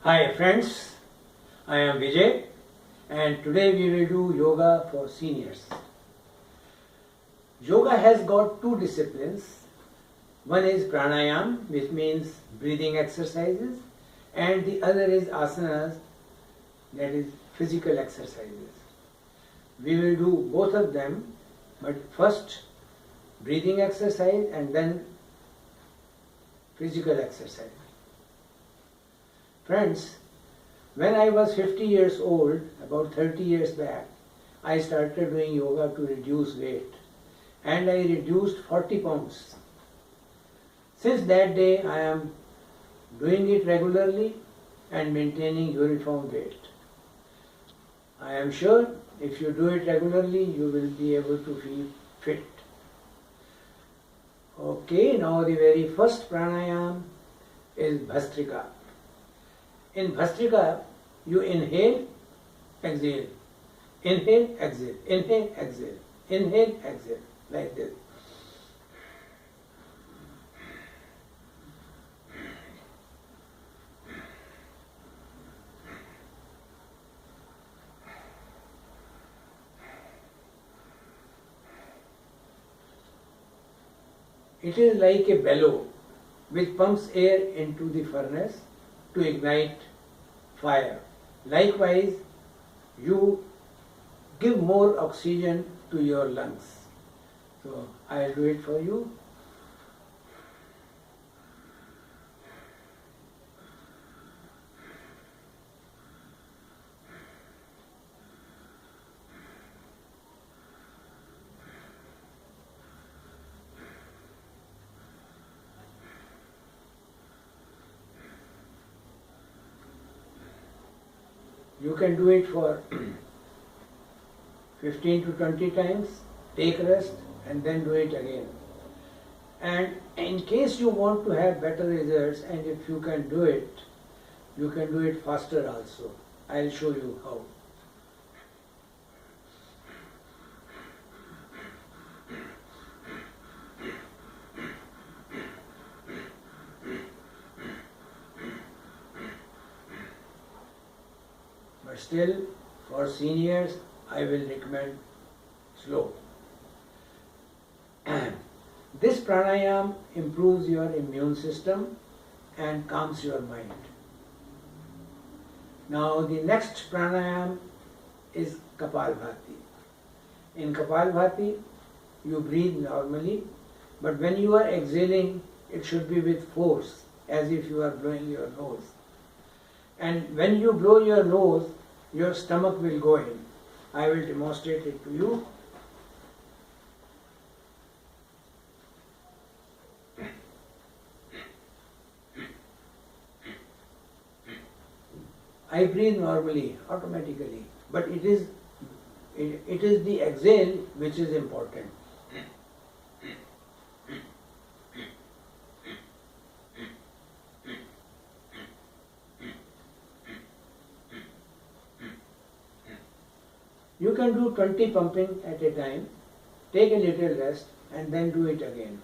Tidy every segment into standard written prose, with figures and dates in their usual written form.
Hi friends, I am Vijay and today we will do yoga for seniors. Yoga has got two disciplines. One is pranayam, which means breathing exercises, and the other is asanas, that is physical exercises. We will do both of them, but first breathing exercise and then physical exercise. Friends, when I was 50 years old, about 30 years back, I started doing yoga to reduce weight and I reduced 40 pounds. Since that day I am doing it regularly and maintaining uniform weight. I am sure if you do it regularly you will be able to feel fit. Okay, now the very first pranayam is Bhastrika. In Bhastrika, you inhale, exhale, inhale, exhale, inhale, exhale, inhale, exhale, like this. It is like a bellow which pumps air into the furnace to ignite fire. Likewise, you give more oxygen to your lungs. So, I will do it for you. You can do it for 15 to 20 times, take rest and then do it again. And in case you want to have better results and if you can do it, you can do it faster also. I will show you how. But still, for seniors, I will recommend slow. This pranayam improves your immune system and calms your mind. Now the next pranayam is Kapalbhati. In Kapalbhati, you breathe normally, but when you are exhaling, it should be with force, as if you are blowing your nose. And when you blow your nose, your stomach will go in. I will demonstrate it to you. I breathe normally, automatically, but it is the exhale which is important. You can do 20 pumping at a time, take a little rest and then do it again.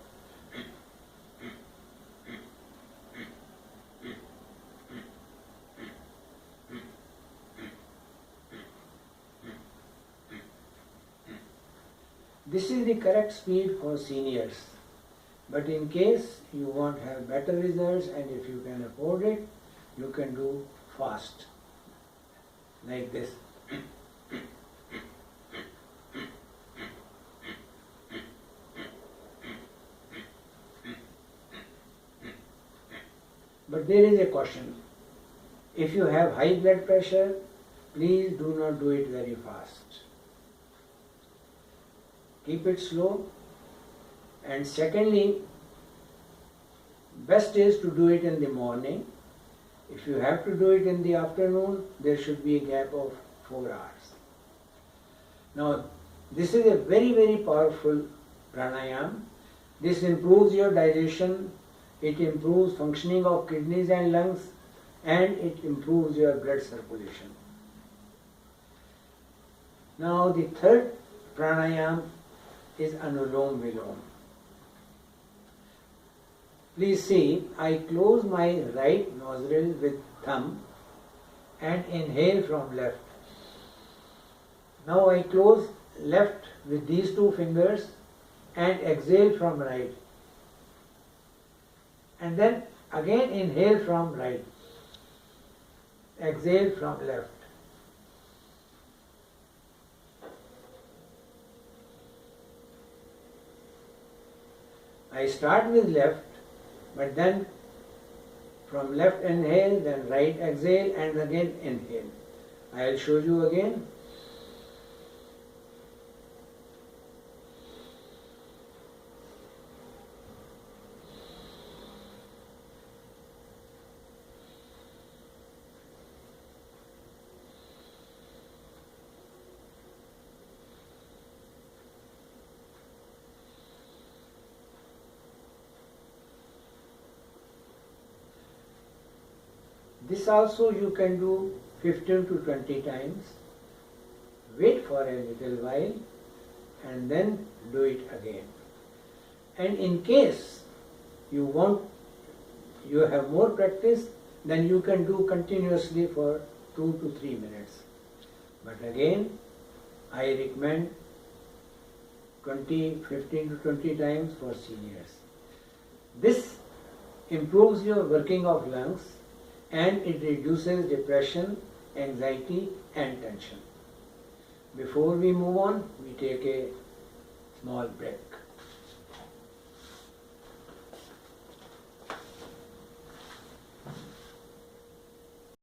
This is the correct speed for seniors, but in case you want to have better results and if you can afford it, you can do fast, like this. But there is a caution. If you have high blood pressure, please do not do it very fast. Keep it slow. And secondly, best is to do it in the morning. If you have to do it in the afternoon, there should be a gap of 4 hours. Now, this is a very, very powerful pranayam. This improves your digestion, it improves functioning of kidneys and lungs, and it improves your blood circulation. Now, the third pranayam is Anulom Vilom. Please see, I close my right nostril with thumb and inhale from left. Now I close left with these two fingers and exhale from right. And then again inhale from right. Exhale from left. I start with left, but then from left inhale, then right exhale, and again inhale. I will show you again. This also you can do 15 to 20 times. Wait for a little while and then do it again. And in case you have more practice, then you can do continuously for 2 to 3 minutes. But again, I recommend 15 to 20 times for seniors. This improves your working of lungs and it reduces depression, anxiety and tension. Before we move on, we take a small break.